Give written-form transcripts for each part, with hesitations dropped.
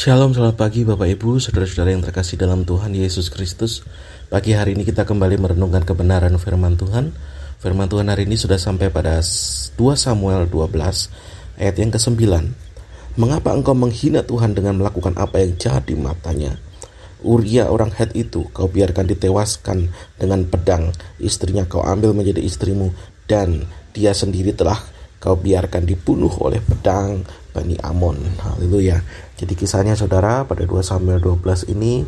Shalom, selamat pagi Bapak Ibu, saudara-saudara yang terkasih dalam Tuhan Yesus Kristus. Pagi hari ini kita kembali merenungkan kebenaran firman Tuhan. Firman Tuhan hari ini sudah sampai pada 2 Samuel 12 ayat yang ke-9. Mengapa engkau menghina Tuhan dengan melakukan apa yang jahat di matanya? Uria orang Het itu kau biarkan ditewaskan dengan pedang, istrinya kau ambil menjadi istrimu, dan dia sendiri telah kau biarkan dibunuh oleh pedang Bani Amon. Haleluya. Jadi kisahnya saudara, pada 2 Samuel 12 ini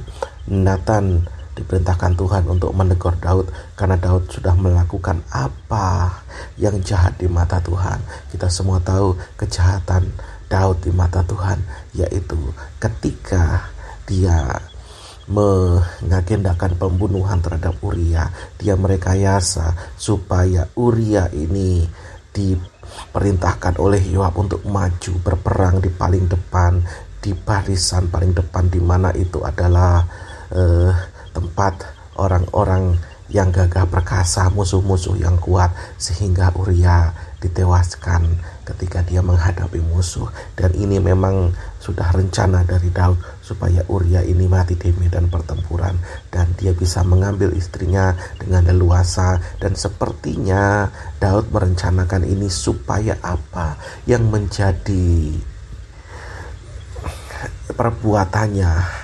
Nathan diperintahkan Tuhan untuk menegur Daud karena Daud sudah melakukan apa yang jahat di mata Tuhan. Kita semua tahu kejahatan Daud di mata Tuhan, yaitu ketika dia mengagendakan pembunuhan terhadap Uria. Dia merekayasa supaya Uria ini diperintahkan oleh Yoab untuk maju berperang di paling depan, di barisan paling depan, di mana itu adalah tempat orang-orang yang gagah perkasa, musuh-musuh yang kuat, sehingga Uria ditewaskan ketika dia menghadapi musuh. Dan ini memang sudah rencana dari Daud supaya Uria ini mati di medan pertempuran dan dia bisa mengambil istrinya dengan leluasa. Dan sepertinya Daud merencanakan ini supaya apa yang menjadi perbuatannya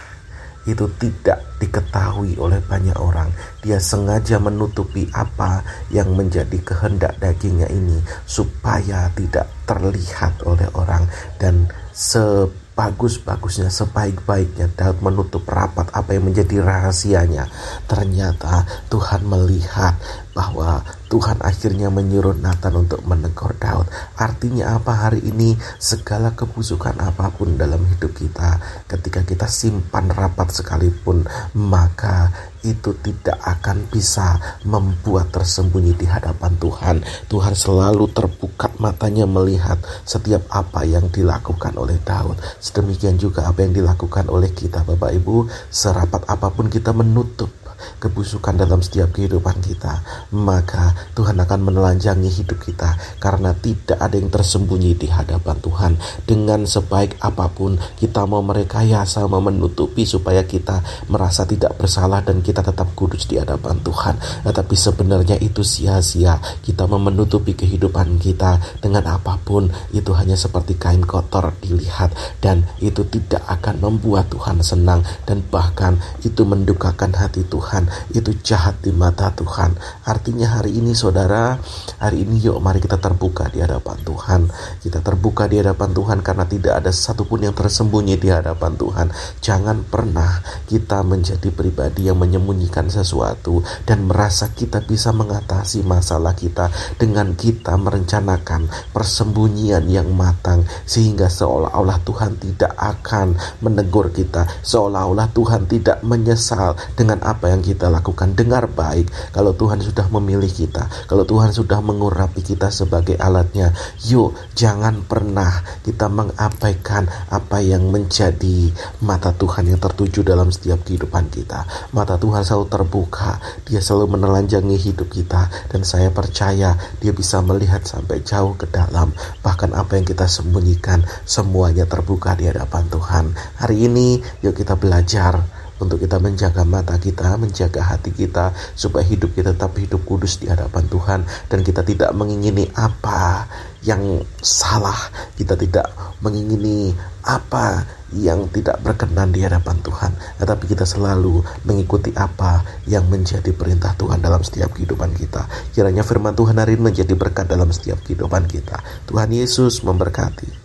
itu tidak diketahui oleh banyak orang. Dia sengaja menutupi apa yang menjadi kehendak dagingnya ini supaya tidak terlihat oleh orang. Dan sebagus-bagusnya, sebaik-baiknya Daud menutup rapat apa yang menjadi rahasianya, ternyata Tuhan melihat bahwa Tuhan akhirnya menyuruh Nathan untuk menegur Daud. Artinya apa hari ini? Segala kebusukan apapun dalam hidup kita, ketika kita simpan rapat sekalipun, maka itu tidak akan bisa membuat tersembunyi di hadapan Tuhan. Tuhan selalu terbuka matanya melihat setiap apa yang dilakukan oleh Daud. Sedemikian juga apa yang dilakukan oleh kita, Bapak Ibu. Serapat apapun kita menutup kebusukan dalam setiap kehidupan kita, maka Tuhan akan menelanjangi hidup kita, karena tidak ada yang tersembunyi di hadapan Tuhan. Dengan sebaik apapun kita mau merekayasa, mau menutupi supaya kita merasa tidak bersalah dan kita tetap kudus di hadapan Tuhan, tetapi sebenarnya itu sia-sia. Kita mau menutupi kehidupan kita dengan apapun, itu hanya seperti kain kotor dilihat, dan itu tidak akan membuat Tuhan senang, dan bahkan itu mendukakan hati Tuhan. Itu jahat di mata Tuhan. Artinya hari ini saudara, hari ini yuk mari kita terbuka di hadapan Tuhan. Kita terbuka di hadapan Tuhan karena tidak ada satupun yang tersembunyi di hadapan Tuhan. Jangan pernah kita menjadi pribadi yang menyembunyikan sesuatu dan merasa kita bisa mengatasi masalah kita dengan kita merencanakan persembunyian yang matang, sehingga seolah-olah Tuhan tidak akan menegur kita, seolah-olah Tuhan tidak menyesal dengan apa yang kita lakukan. Dengar baik, kalau Tuhan sudah memilih kita, kalau Tuhan sudah mengurapi kita sebagai alatnya, yuk jangan pernah kita mengabaikan apa yang menjadi mata Tuhan yang tertuju dalam setiap kehidupan kita. Mata Tuhan selalu terbuka, dia selalu menelanjangi hidup kita, dan saya percaya dia bisa melihat sampai jauh ke dalam. Bahkan apa yang kita sembunyikan semuanya terbuka di hadapan Tuhan. Hari ini yuk kita belajar untuk kita menjaga mata kita, menjaga hati kita, supaya hidup kita tetap hidup kudus di hadapan Tuhan. Dan kita tidak mengingini apa yang salah, kita tidak mengingini apa yang tidak berkenan di hadapan Tuhan, tetapi kita selalu mengikuti apa yang menjadi perintah Tuhan dalam setiap kehidupan kita. Kiranya firman Tuhan hari ini menjadi berkat dalam setiap kehidupan kita. Tuhan Yesus memberkati.